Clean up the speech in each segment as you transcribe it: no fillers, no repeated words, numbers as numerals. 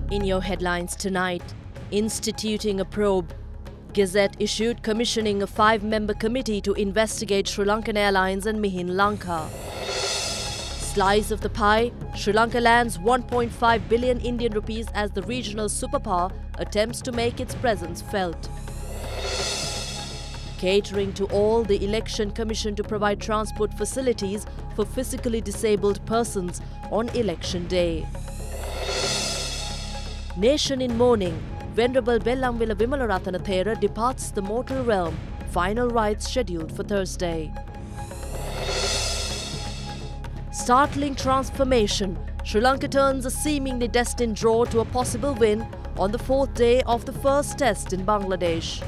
In your headlines tonight, instituting a probe. Gazette issued commissioning a 5-member committee to investigate Sri Lankan Airlines and Mihin Lanka. Slice of the pie, Sri Lanka lands 1.5 billion Indian rupees as the regional superpower attempts to make its presence felt. Catering to all, the Election Commission to provide transport facilities for physically disabled persons on election day. Nation in mourning. Venerable Bellamvila Vimalaratana Thera departs the mortal realm. Final rites scheduled for Thursday. Startling transformation. Sri Lanka turns a seemingly destined draw to a possible win on the 4th day of the first test in Bangladesh.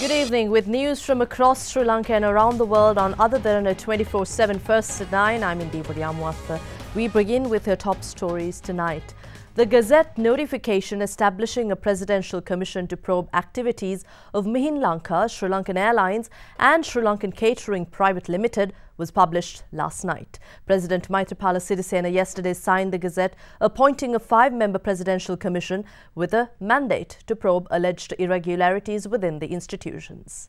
Good evening. With news from across Sri Lanka and around the world on Other Derana 24/7 First at 9, I'm Indipuri Amwatha. We begin with her top stories tonight. The Gazette notification establishing a presidential commission to probe activities of Mihin Lanka, Sri Lankan Airlines and Sri Lankan Catering Private Limited was published last night. President Maithripala Sirisena yesterday signed the Gazette appointing a 5-member presidential commission with a mandate to probe alleged irregularities within the institutions.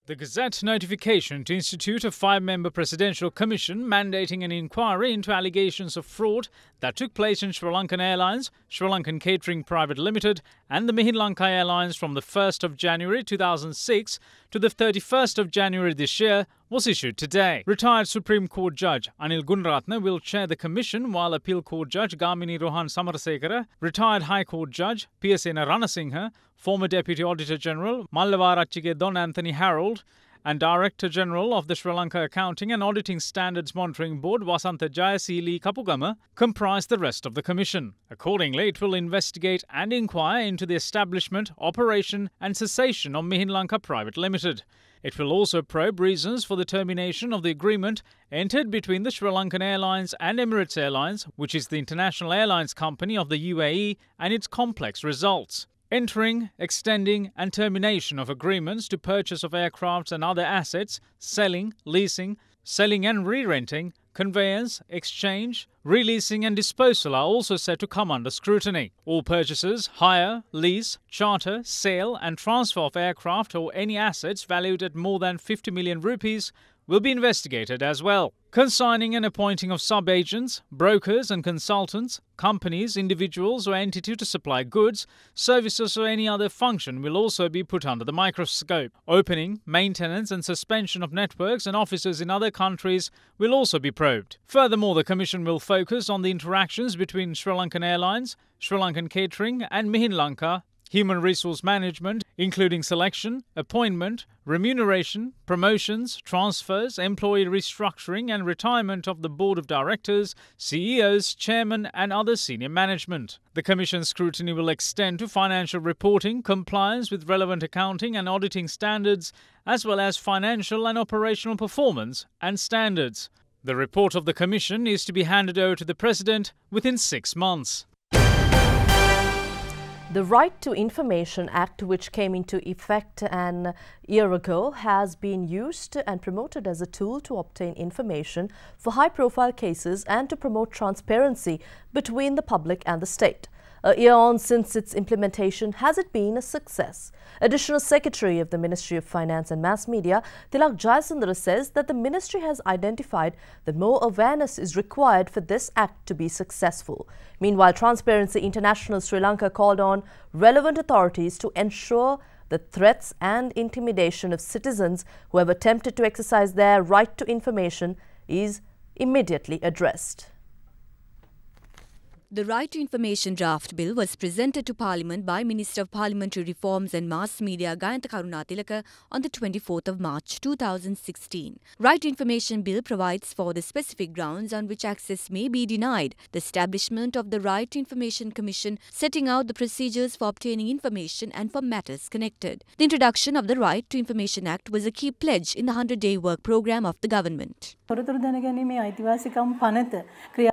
The Gazette notification to institute a 5-member presidential commission mandating an inquiry into allegations of fraud that took place in Sri Lankan Airlines, Sri Lankan Catering Private Limited and the Mihin Lanka Airlines from the 1st of January 2006 to the 31st of January this year was issued today. Retired Supreme Court Judge Anil Gunratna will chair the commission, while Appeal Court Judge Gamini Rohan Samarasekara, retired High Court Judge Piyasena Ranasinghe, former Deputy Auditor General Mallawarachige Don Anthony Harold, and Director General of the Sri Lanka Accounting and Auditing Standards Monitoring Board Wasantha Jayasili Kapugama comprise the rest of the commission. Accordingly, it will investigate and inquire into the establishment, operation and cessation of Mihin Lanka Private Limited. It will also probe reasons for the termination of the agreement entered between the Sri Lankan Airlines and Emirates Airlines, which is the international airlines company of the UAE, and its complex results. Entering, extending and termination of agreements to purchase of aircrafts and other assets, selling, leasing, selling and re-renting, conveyance, exchange, releasing and disposal are also set to come under scrutiny. All purchases, hire, lease, charter, sale and transfer of aircraft or any assets valued at more than 50 million rupees will be investigated as well. Consigning and appointing of sub-agents, brokers and consultants, companies, individuals or entity to supply goods, services or any other function will also be put under the microscope. Opening, maintenance and suspension of networks and offices in other countries will also be probed. Furthermore, the Commission will focus on the interactions between Sri Lankan Airlines, Sri Lankan Catering and Mihin Lanka, human resource management, including selection, appointment, remuneration, promotions, transfers, employee restructuring and retirement of the board of directors, CEOs, chairman and other senior management. The Commission's scrutiny will extend to financial reporting, compliance with relevant accounting and auditing standards, as well as financial and operational performance and standards. The report of the Commission is to be handed over to the President within 6 months. The Right to Information Act, which came into effect an year ago, has been used and promoted as a tool to obtain information for high-profile cases and to promote transparency between the public and the state. A year on since its implementation, has it been a success? Additional Secretary of the Ministry of Finance and Mass Media, Tilak Jayasundara, says that the ministry has identified that more awareness is required for this act to be successful. Meanwhile, Transparency International Sri Lanka called on relevant authorities to ensure that threats and intimidation of citizens who have attempted to exercise their right to information is immediately addressed. The Right to Information draft bill was presented to Parliament by Minister of Parliamentary Reforms and Mass Media Gayantha Karunatilaka on the 24th of March 2016. Right to Information bill provides for the specific grounds on which access may be denied, the establishment of the Right to Information Commission, setting out the procedures for obtaining information and for matters connected. The introduction of the Right to Information Act was a key pledge in the 100-day work program of the government.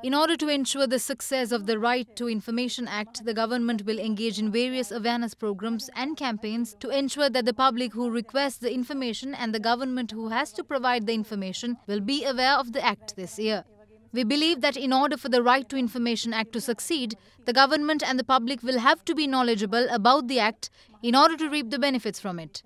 In order to ensure the success of the Right to Information Act, the government will engage in various awareness programs and campaigns to ensure that the public who requests the information and the government who has to provide the information will be aware of the Act this year. We believe that in order for the Right to Information Act to succeed, the government and the public will have to be knowledgeable about the Act in order to reap the benefits from it.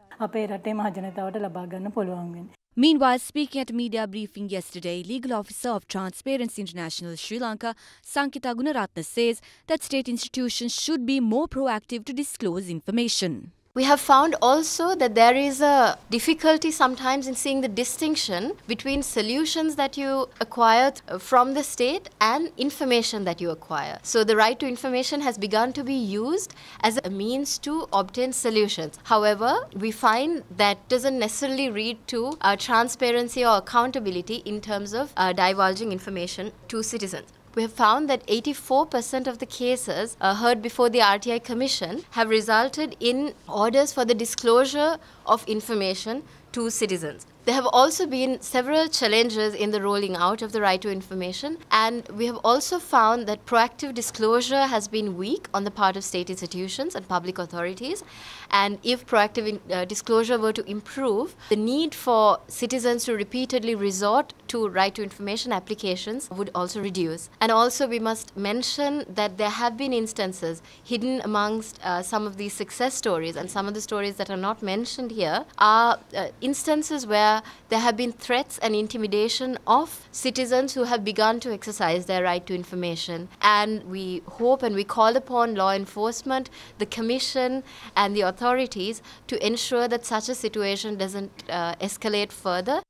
Meanwhile, speaking at a media briefing yesterday, Legal Officer of Transparency International Sri Lanka, Sankita Gunaratne, says that state institutions should be more proactive to disclose information. We have found also that there is a difficulty sometimes in seeing the distinction between solutions that you acquire from the state and information that you acquire. So the right to information has begun to be used as a means to obtain solutions. However, we find that doesn't necessarily lead to transparency or accountability in terms of divulging information to citizens. We have found that 84% of the cases heard before the RTI Commission have resulted in orders for the disclosure of information to citizens. There have also been several challenges in the rolling out of the right to information, and we have also found that proactive disclosure has been weak on the part of state institutions and public authorities. And if proactive disclosure were to improve, the need for citizens to repeatedly resort to right to information applications would also reduce. And also we must mention that there have been instances hidden amongst some of these success stories, and some of the stories that are not mentioned here are instances where there have been threats and intimidation of citizens who have begun to exercise their right to information. And we hope and we call upon law enforcement, the Commission and the authorities to ensure that such a situation doesn't escalate further.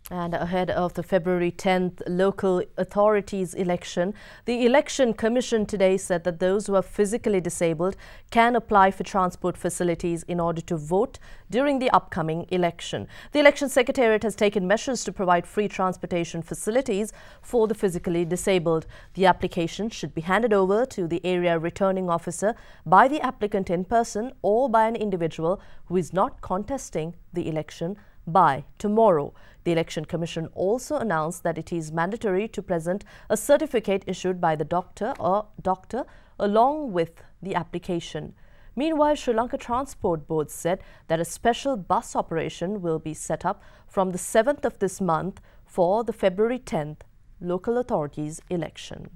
And ahead of the February 10th local authorities election, the Election Commission today said that those who are physically disabled can apply for transport facilities in order to vote during the upcoming election. The Election Secretariat has taken measures to provide free transportation facilities for the physically disabled. The application should be handed over to the area returning officer by the applicant in person or by an individual who is not contesting the election by tomorrow. The Election Commission also announced that it is mandatory to present a certificate issued by the doctor along with the application. Meanwhile, Sri Lanka Transport Board said that a special bus operation will be set up from the 7th of this month for the February 10th local authorities election.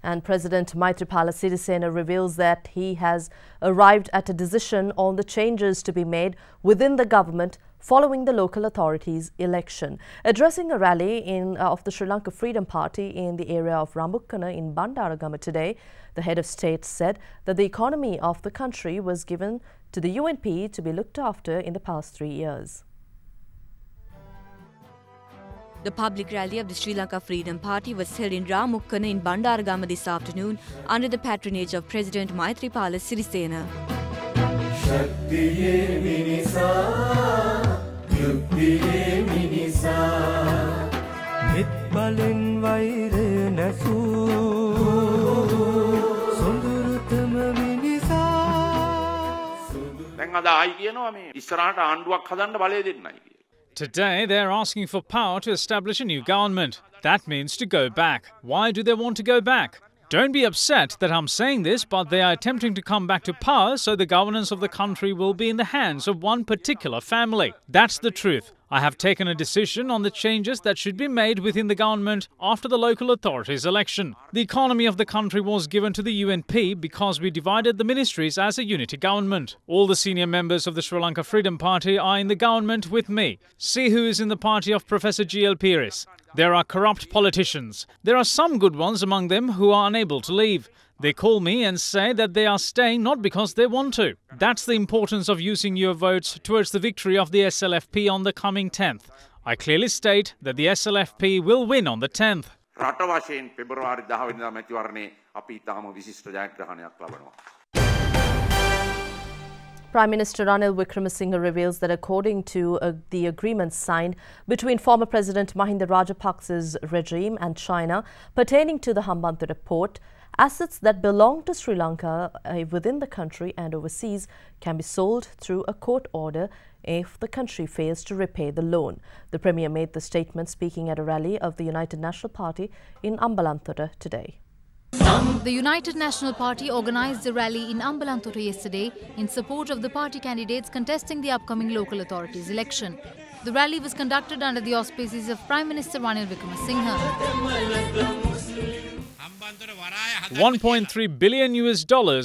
And President Maithripala Sirisena reveals that he has arrived at a decision on the changes to be made within the government following the local authorities election. Addressing a rally of the Sri Lanka Freedom Party in the area of Rambukkana in Bandaragama today, the head of state said that the economy of the country was given to the UNP to be looked after in the past 3 years. The public rally of the Sri Lanka Freedom Party was held in Rambukkana in Bandaragama this afternoon under the patronage of President Maithripala Sirisena. Today, they're asking for power to establish a new government. That means to go back. Why do they want to go back? Don't be upset that I'm saying this, but they are attempting to come back to power so the governance of the country will be in the hands of one particular family. That's the truth. I have taken a decision on the changes that should be made within the government after the local authorities election. The economy of the country was given to the UNP because we divided the ministries as a unity government. All the senior members of the Sri Lanka Freedom Party are in the government with me. See who is in the party of Professor G.L. Peiris. There are corrupt politicians. There are some good ones among them who are unable to leave. They call me and say that they are staying not because they want to. That's the importance of using your votes towards the victory of the SLFP on the coming 10th. I clearly state that the SLFP will win on the 10th. Prime Minister Ranil Wickremesinghe reveals that according to the agreement signed between former President Mahinda Rajapaksa's regime and China pertaining to the Hambantota port, Assets that belong to Sri Lanka within the country and overseas can be sold through a court order if the country fails to repay the loan. The Premier made the statement speaking at a rally of the United National Party in Ambalanthota today. The United National Party organised a rally in Ambalanthota yesterday in support of the party candidates contesting the upcoming local authorities election. The rally was conducted under the auspices of Prime Minister Ranil Wickremesinghe. $1.3 billion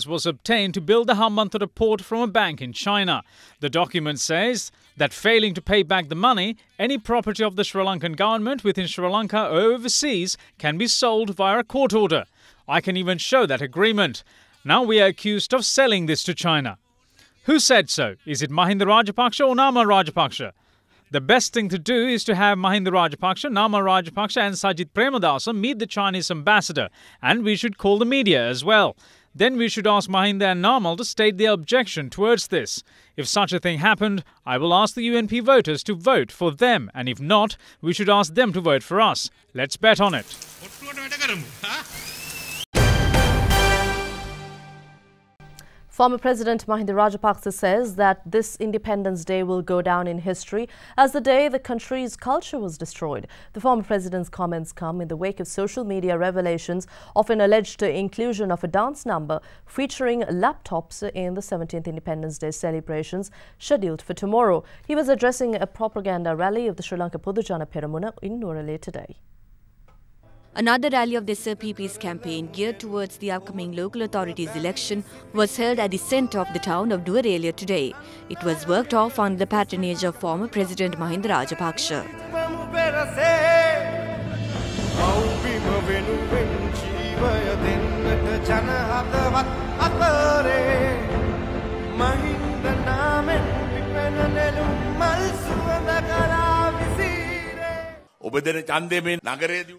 was obtained to build the Hambantota port from a bank in China. The document says that failing to pay back the money, any property of the Sri Lankan government within Sri Lanka or overseas can be sold via a court order. I can even show that agreement. Now we are accused of selling this to China. Who said so? Is it Mahinda Rajapaksa or Nama Rajapaksa? The best thing to do is to have Mahinda Rajapaksa, Nama Rajapaksa and Sajith Premadasa meet the Chinese ambassador, and we should call the media as well. Then we should ask Mahinda and Namal to state their objection towards this. If such a thing happened, I will ask the UNP voters to vote for them, and if not, we should ask them to vote for us. Let's bet on it. Former President Mahinda Rajapaksa says that this Independence Day will go down in history as the day the country's culture was destroyed. The former president's comments come in the wake of social media revelations of an alleged inclusion of a dance number featuring laptops in the 17th Independence Day celebrations scheduled for tomorrow. He was addressing a propaganda rally of the Sri Lanka Podujana Peramuna in Nuwara today. Another rally of the SRPP's campaign geared towards the upcoming local authorities election was held at the centre of the town of Nuwara today. It was worked off under the patronage of former President Mahinda Rajapaksa.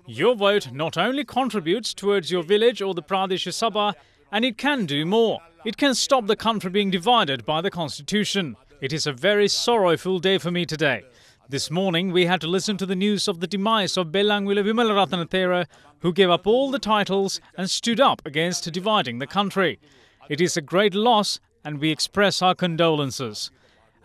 Your vote not only contributes towards your village or the Pradesh Sabha, and it can do more. It can stop the country being divided by the Constitution. It is a very sorrowful day for me today. This morning we had to listen to the news of the demise of Bellangwila Vimalaratana Thera, who gave up all the titles and stood up against dividing the country. It is a great loss and we express our condolences.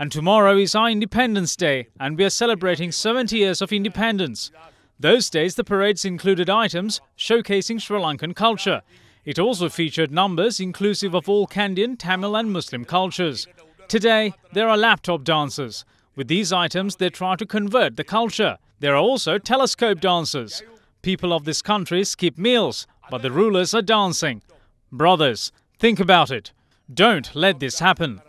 And tomorrow is our Independence Day and we are celebrating 70 years of independence. Those days the parades included items showcasing Sri Lankan culture. It also featured numbers inclusive of all Kandyan, Tamil and Muslim cultures. Today there are laptop dances. With these items they try to convert the culture. There are also telescope dances. People of this country skip meals, but the rulers are dancing. Brothers, think about it. Don't let this happen.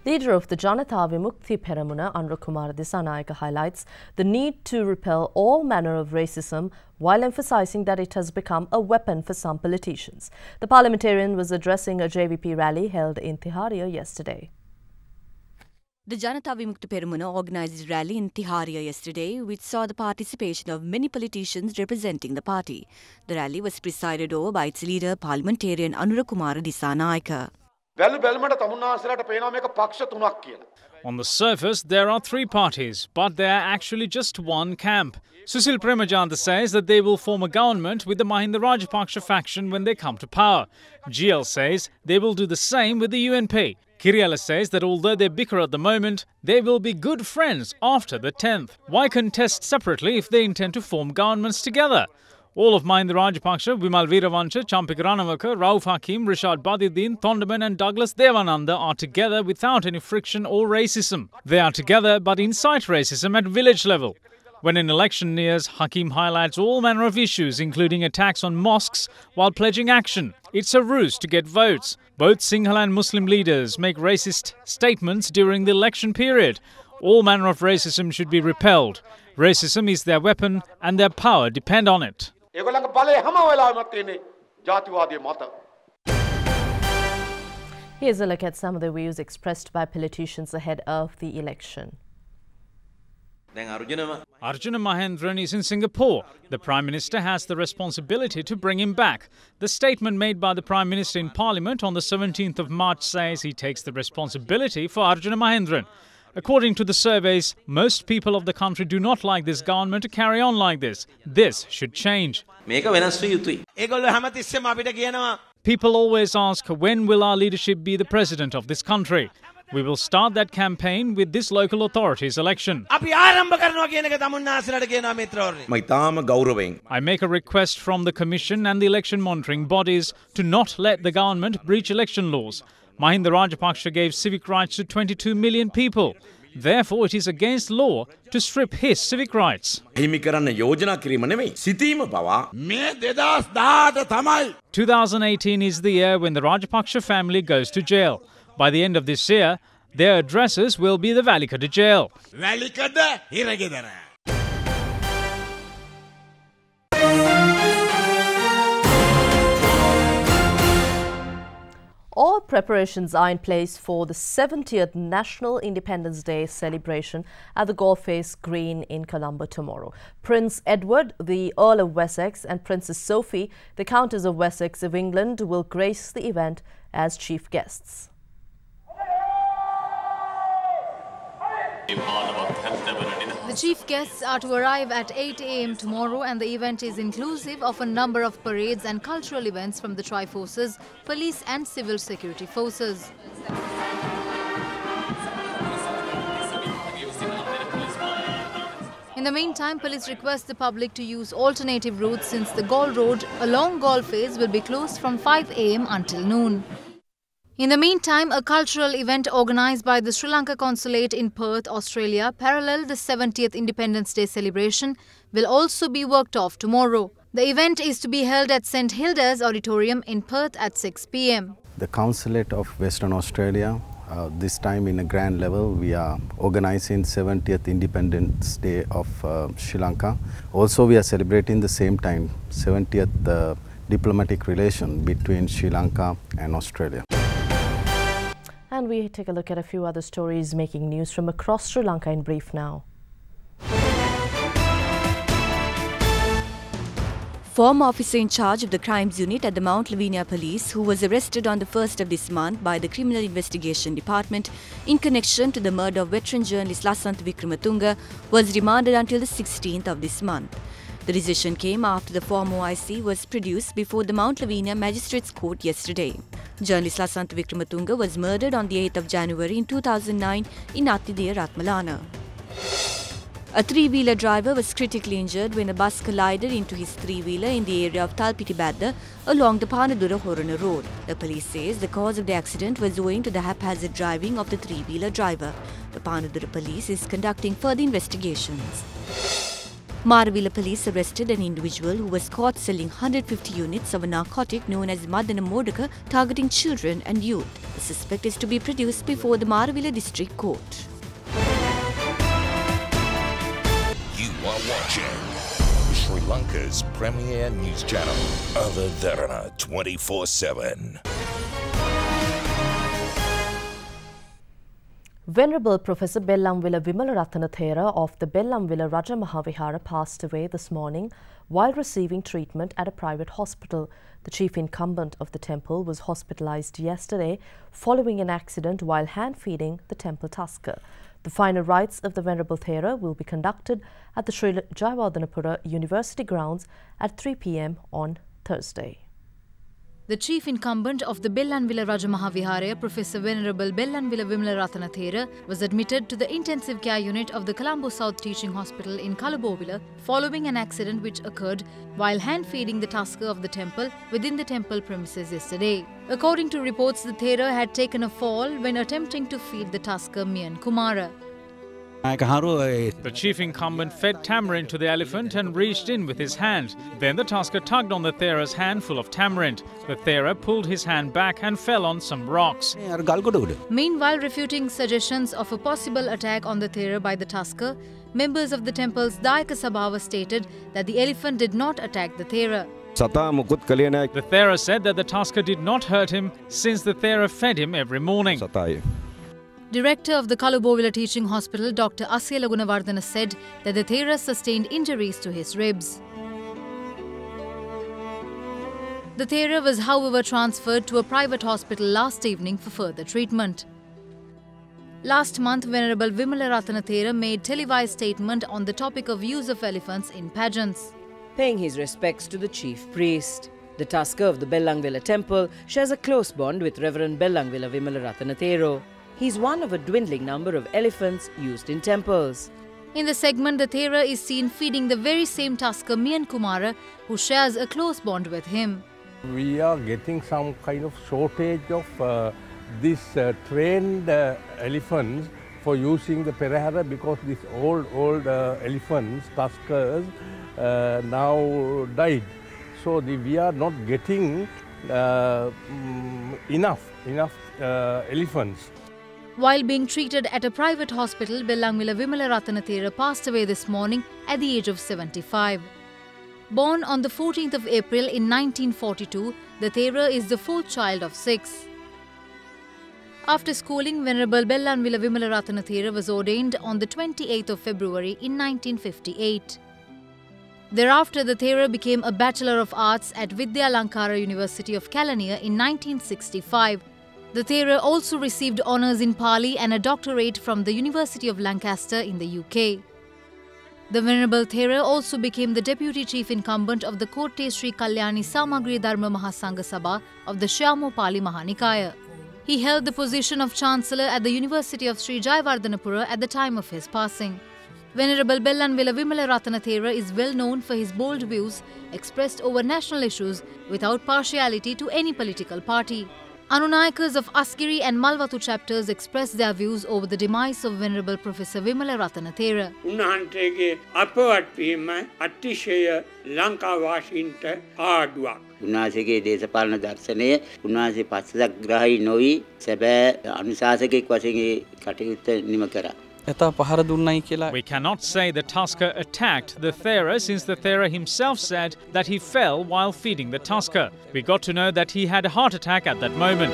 Leader of the Janata Vimukthi Peramuna, Anurakumara Dissanayaka, highlights the need to repel all manner of racism while emphasising that it has become a weapon for some politicians. The parliamentarian was addressing a JVP rally held in Tiharia yesterday. The Janata Vimukthi Peramuna organised a rally in Tiharia yesterday, which saw the participation of many politicians representing the party. The rally was presided over by its leader, parliamentarian Anurakumara Dissanayaka. On the surface, there are three parties, but they are actually just one camp. Susil Premajanta says that they will form a government with the Mahinda Rajapaksa faction when they come to power. GL says they will do the same with the UNP. Kiriala says that although they bicker at the moment, they will be good friends after the 10th. Why contest separately if they intend to form governments together? All of Mahinda Rajapaksa, Vimal Veeravancha, Champik Ranawaka, Rauf Hakim, Rishad Badiuddin, Thondaman and Douglas Devananda are together without any friction or racism. They are together but incite racism at village level. When an election nears, Hakim highlights all manner of issues, including attacks on mosques, while pledging action. It's a ruse to get votes. Both Sinhala and Muslim leaders make racist statements during the election period. All manner of racism should be repelled. Racism is their weapon and their power depend on it. Here's a look at some of the views expressed by politicians ahead of the election. Arjuna Mahendran is in Singapore. The Prime Minister has the responsibility to bring him back. The statement made by the Prime Minister in Parliament on the 17th of March says he takes the responsibility for Arjuna Mahendran. According to the surveys, most people of the country do not like this government to carry on like this. This should change. People always ask, when will our leadership be the president of this country? We will start that campaign with this local authorities election. I make a request from the Commission and the election monitoring bodies to not let the government breach election laws. Mahinda Rajapaksa gave civic rights to 22 million people. Therefore, it is against law to strip his civic rights. 2018 is the year when the Rajapaksa family goes to jail. By the end of this year, their addresses will be the Valikada jail. All preparations are in place for the 70th National Independence Day celebration at the Golf Face Green in Colombo tomorrow. Prince Edward, the Earl of Wessex, and Princess Sophie, the Countess of Wessex of England, will grace the event as chief guests. The chief guests are to arrive at 8 a.m. tomorrow, and the event is inclusive of a number of parades and cultural events from the Tri-Forces, police and civil security forces. In the meantime, police request the public to use alternative routes since the Gaul Road along Gaul Face will be closed from 5 a.m. until noon. In the meantime, a cultural event organised by the Sri Lanka Consulate in Perth, Australia, parallel the 70th Independence Day celebration, will also be worked off tomorrow. The event is to be held at St Hilda's Auditorium in Perth at 6 p.m. The Consulate of Western Australia, this time in a grand level, we are organising 70th Independence Day of Sri Lanka. Also, we are celebrating the same time 70th diplomatic relation between Sri Lanka and Australia. And we take a look at a few other stories making news from across Sri Lanka in brief now. Former officer in charge of the crimes unit at the Mount Lavinia Police, who was arrested on the 1st of this month by the Criminal Investigation Department in connection to the murder of veteran journalist Lasantha Wickrematunge, was remanded until the 16th of this month. The decision came after the former OIC was produced before the Mount Lavinia Magistrates Court yesterday. Journalist Lasantha Wickrematunge was murdered on the 8th of January in 2009 in Athideya, Ratmalana. A three-wheeler driver was critically injured when a bus collided into his three-wheeler in the area of Talpitibadda along the Panadura-Horana road. The police says the cause of the accident was owing to the haphazard driving of the three-wheeler driver. The Panadura police is conducting further investigations. Maravilla police arrested an individual who was caught selling 150 units of a narcotic known as Madana Modaka targeting children and youth. The suspect is to be produced before the Maravilla District Court. You are watching Sri Lanka's premier news channel, Derana 24/7. Venerable Professor Bellamwila Wimalaratana Thera of the Bellamwila Raja Mahavihara passed away this morning while receiving treatment at a private hospital. The chief incumbent of the temple was hospitalized yesterday following an accident while hand-feeding the temple tusker. The final rites of the Venerable Thera will be conducted at the Sri Jayawardhanapura University grounds at 3 p.m. on Thursday. The chief incumbent of the Bellanvilla Raja Mahavihara, Professor Venerable Bellanvilla Wimalaratana Thera, was admitted to the intensive care unit of the Colombo South Teaching Hospital in Kalabovila following an accident which occurred while hand-feeding the tusker of the temple within the temple premises yesterday. According to reports, the Thera had taken a fall when attempting to feed the tusker Mian Kumara. The chief incumbent fed tamarind to the elephant and reached in with his hand. Then the tusker tugged on the Thera's hand full of tamarind. The Thera pulled his hand back and fell on some rocks. Meanwhile, refuting suggestions of a possible attack on the Thera by the tusker, members of the temple's Dayaka Sabhava stated that the elephant did not attack the Thera. The Thera said that the tusker did not hurt him since the Thera fed him every morning. Director of the Kalubovila Teaching Hospital, Dr. Asya Lagunavardhana, said that the Thera sustained injuries to his ribs. The Thera was, however, transferred to a private hospital last evening for further treatment. Last month, Venerable Vimala Ratanathera made televised statement on the topic of use of elephants in pageants. Paying his respects to the chief priest. The Tusker of the Bellangvilla temple shares a close bond with Reverend Bellangvilla Vimala Ratanathero. He's one of a dwindling number of elephants used in temples. In the segment, the Thera is seen feeding the very same Tusker Mian Kumara, who shares a close bond with him. We are getting some kind of shortage of these trained elephants for using the Perahara, because these old elephants, Tuskers, now died. So we are not getting enough elephants. While being treated at a private hospital, Bellangvilla Vimala Ratanathera passed away this morning at the age of 75. Born on the 14th of April in 1942, the Thera is the fourth child of 6. After schooling, Venerable Bellangvilla Vimala Ratanathera was ordained on the 28th of February in 1958. Thereafter, the Thera became a Bachelor of Arts at Vidyalankara University of Kelaniya in 1965. The Thera also received honours in Pali and a doctorate from the University of Lancaster in the UK. The Venerable Thera also became the Deputy Chief Incumbent of the Kotte Sri Kalyani Samagri Dharma Mahasangha Sabha of the Shyamo Pali Mahanikaya. He held the position of Chancellor at the University of Sri Jayawardhanapura at the time of his passing. Venerable Bellangvilla Vimala Ratanathera is well known for his bold views expressed over national issues without partiality to any political party. Anunayakas of Asgiri and Malwatu chapters expressed their views over the demise of Venerable Professor Vimala Ratanathera. උන්වහන්සේගේ අපවත් වීම අතිශය ලංකාවාසීන්ට ආඩුවක්. උන්වහන්සේගේ දේශපාලන දර්ශනය උන්වහන්සේ පස්සක්ග්‍රාහී නොවි සැබෑ අනුශාසකෙක් වශයෙන් කටයුත්ත නිම කරා. We cannot say the Tusker attacked the Thera, since the Thera himself said that he fell while feeding the Tusker. We got to know that he had a heart attack at that moment.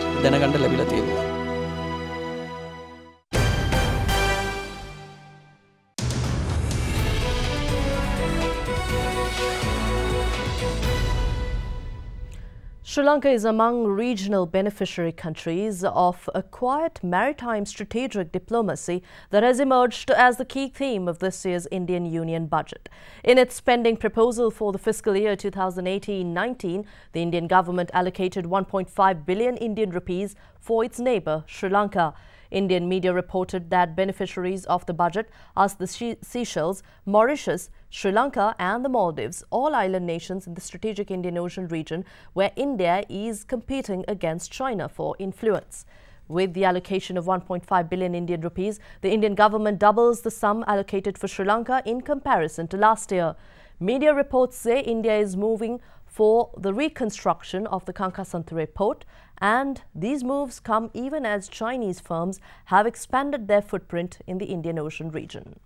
Sri Lanka is among regional beneficiary countries of a quiet maritime strategic diplomacy that has emerged as the key theme of this year's Indian Union budget. In its spending proposal for the fiscal year 2018-19, the Indian government allocated 1.5 billion Indian rupees for its neighbour Sri Lanka. Indian media reported that beneficiaries of the budget are the Seychelles, Mauritius, Sri Lanka and the Maldives, all island nations in the strategic Indian Ocean region where India is competing against China for influence. With the allocation of 1.5 billion Indian rupees, the Indian government doubles the sum allocated for Sri Lanka in comparison to last year. Media reports say India is moving for the reconstruction of the Kankasanthore port, and these moves come even as Chinese firms have expanded their footprint in the Indian Ocean region.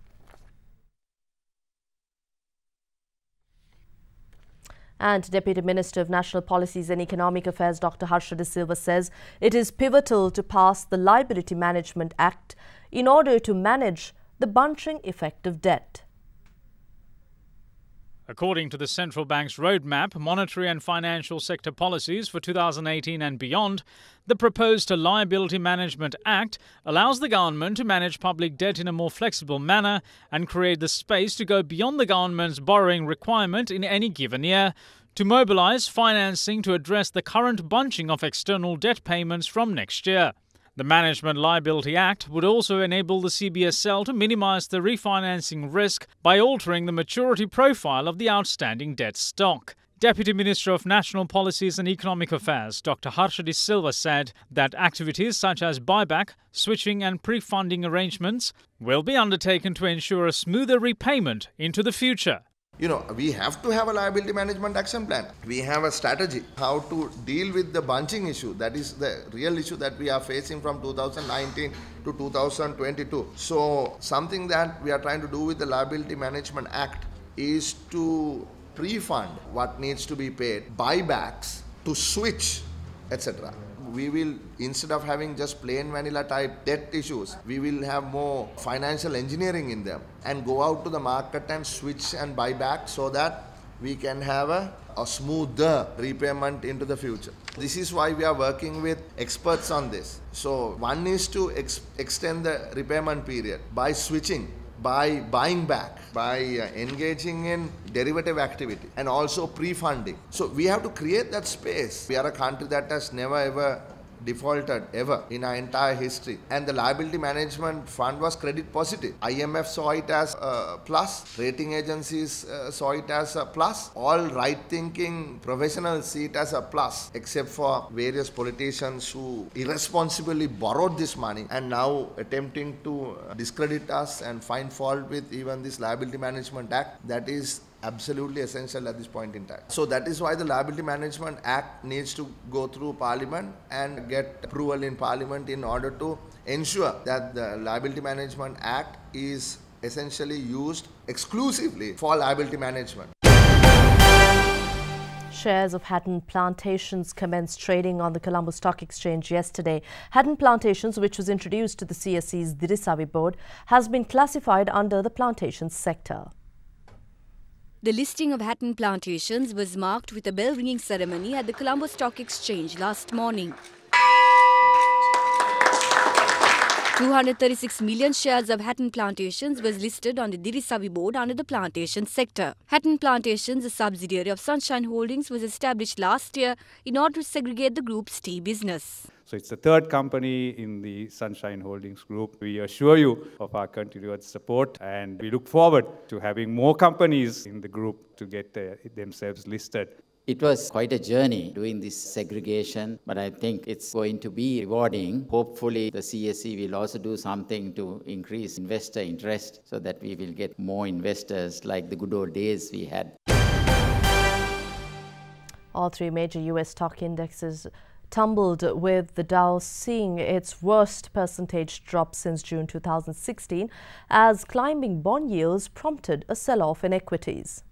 And Deputy Minister of National Policies and Economic Affairs Dr. Harsha De Silva says it is pivotal to pass the Liability Management Act in order to manage the bunching effect of debt. According to the central bank's roadmap, monetary and financial sector policies for 2018 and beyond, the proposed Liability Management Act allows the government to manage public debt in a more flexible manner and create the space to go beyond the government's borrowing requirement in any given year to mobilise financing to address the current bunching of external debt payments from next year. The Management Liability Act would also enable the CBSL to minimise the refinancing risk by altering the maturity profile of the outstanding debt stock. Deputy Minister of National Policies and Economic Affairs Dr. Harsha De Silva said that activities such as buyback, switching and pre-funding arrangements will be undertaken to ensure a smoother repayment into the future. We have to have a liability management action plan. We have a strategy how to deal with the bunching issue. That is the real issue that we are facing from 2019 to 2022. So something that we are trying to do with the Liability Management Act is to pre-fund what needs to be paid, buybacks, to switch, etc. We will, instead of having just plain vanilla type debt issues, we will have more financial engineering in them and go out to the market and switch and buy back so that we can have a smoother repayment into the future. This is why we are working with experts on this. So one is to extend the repayment period by switching, by buying back, by engaging in derivative activity, and also pre-funding. So we have to create that space. We are a country that has never ever defaulted ever in our entire history, and the liability management fund was credit positive. IMF saw it as a plus, rating agencies saw it as a plus, all right thinking professionals see it as a plus, except for various politicians who irresponsibly borrowed this money and now attempting to discredit us and find fault with even this Liability Management Act that is absolutely essential at this point in time. So that is why the Liability Management Act needs to go through Parliament and get approval in Parliament in order to ensure that the Liability Management Act is essentially used exclusively for liability management. Shares of Hatton Plantations commenced trading on the Colombo Stock Exchange yesterday. Hatton Plantations, which was introduced to the CSE's Dirisavi board, has been classified under the plantations sector. The listing of Hatton Plantations was marked with a bell-ringing ceremony at the Colombo Stock Exchange last morning. 236 million shares of Hatton Plantations was listed on the Dirisavi board under the plantation sector. Hatton Plantations, a subsidiary of Sunshine Holdings, was established last year in order to segregate the group's tea business. So it's the third company in the Sunshine Holdings group. We assure you of our continued support, and we look forward to having more companies in the group to get themselves listed. It was quite a journey doing this segregation, but I think it's going to be rewarding. Hopefully the CSE will also do something to increase investor interest so that we will get more investors like the good old days we had. All three major US stock indexes tumbled, with the Dow seeing its worst percentage drop since June 2016 as climbing bond yields prompted a sell-off in equities.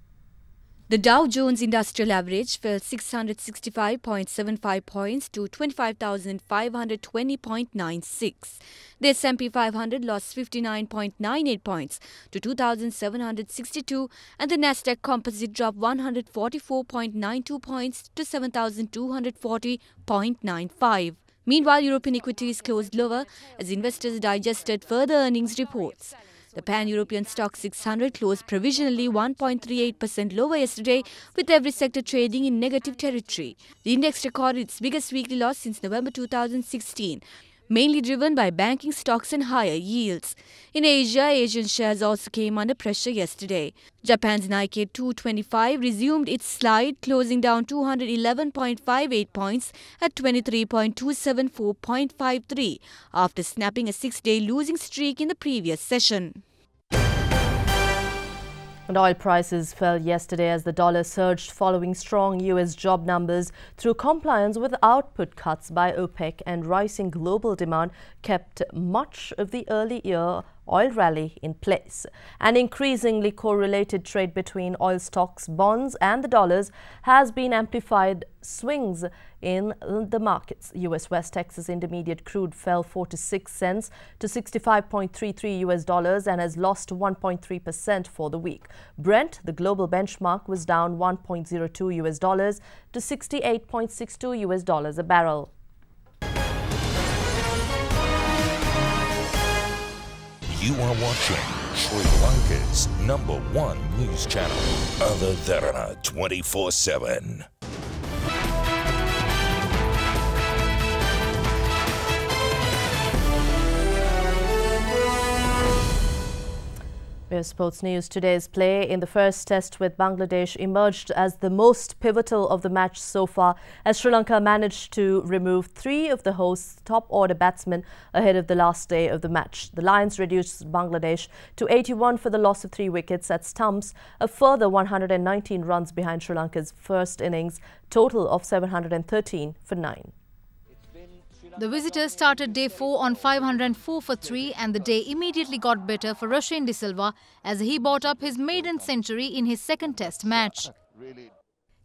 The Dow Jones Industrial Average fell 665.75 points to 25,520.96. The S&P 500 lost 59.98 points to 2,762, and the Nasdaq Composite dropped 144.92 points to 7,240.95. Meanwhile, European equities closed lower as investors digested further earnings reports. The Pan-European Stock 600 closed provisionally 1.38% lower yesterday, with every sector trading in negative territory. The index recorded its biggest weekly loss since November 2016, mainly driven by banking stocks and higher yields. In Asia, Asian shares also came under pressure yesterday. Japan's Nikkei 225 resumed its slide, closing down 211.58 points at 23.274.53 after snapping a 6-day losing streak in the previous session. And oil prices fell yesterday as the dollar surged following strong US job numbers through compliance with output cuts by OPEC, and rising global demand kept much of the early year oil rally in place. An increasingly correlated trade between oil stocks, bonds and the dollars has been amplified swings in the markets. US West Texas Intermediate crude fell 46 cents to $65.33 and has lost 1.3% for the week. Brent, the global benchmark, was down $1.02 to $68.62 a barrel. You are watching Sri Lanka's #1 news channel, Derana 24/7. We have sports news. Today's play in the first test with Bangladesh emerged as the most pivotal of the match so far, as Sri Lanka managed to remove 3 of the host's top-order batsmen ahead of the last day of the match. The Lions reduced Bangladesh to 81 for the loss of 3 wickets at stumps, a further 119 runs behind Sri Lanka's first innings, total of 713 for 9. The visitors started day 4 on 504 for 3, and the day immediately got better for Rashane De Silva as he brought up his maiden century in his second test match.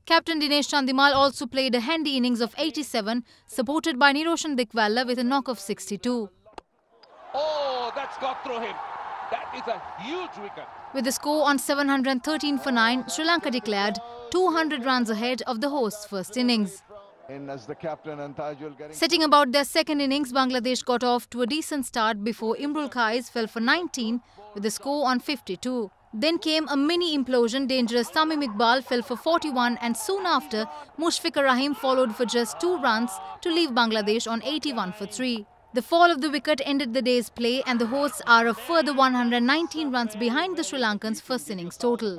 Captain Dinesh Chandimal also played a handy innings of 87, supported by Niroshan Dikwalla with a knock of 62. Oh, that's got through him. That is a huge wicket. With the score on 713 for 9, Sri Lanka declared 200 runs ahead of the hosts' first innings. As the captain and Tajul getting... Setting about their second innings, Bangladesh got off to a decent start before Imrul Kais fell for 19 with the score on 52. Then came a mini implosion. Dangerous Tamim Iqbal fell for 41 and soon after, Mushfiqur Rahim followed for just 2 runs to leave Bangladesh on 81 for 3. The fall of the wicket ended the day's play and the hosts are a further 119 runs behind the Sri Lankans' first innings total.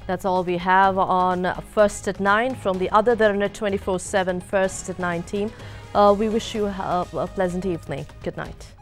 That's all we have on First at 9 from the other Derana 24/7 First at 9 team. We wish you a pleasant evening. Good night.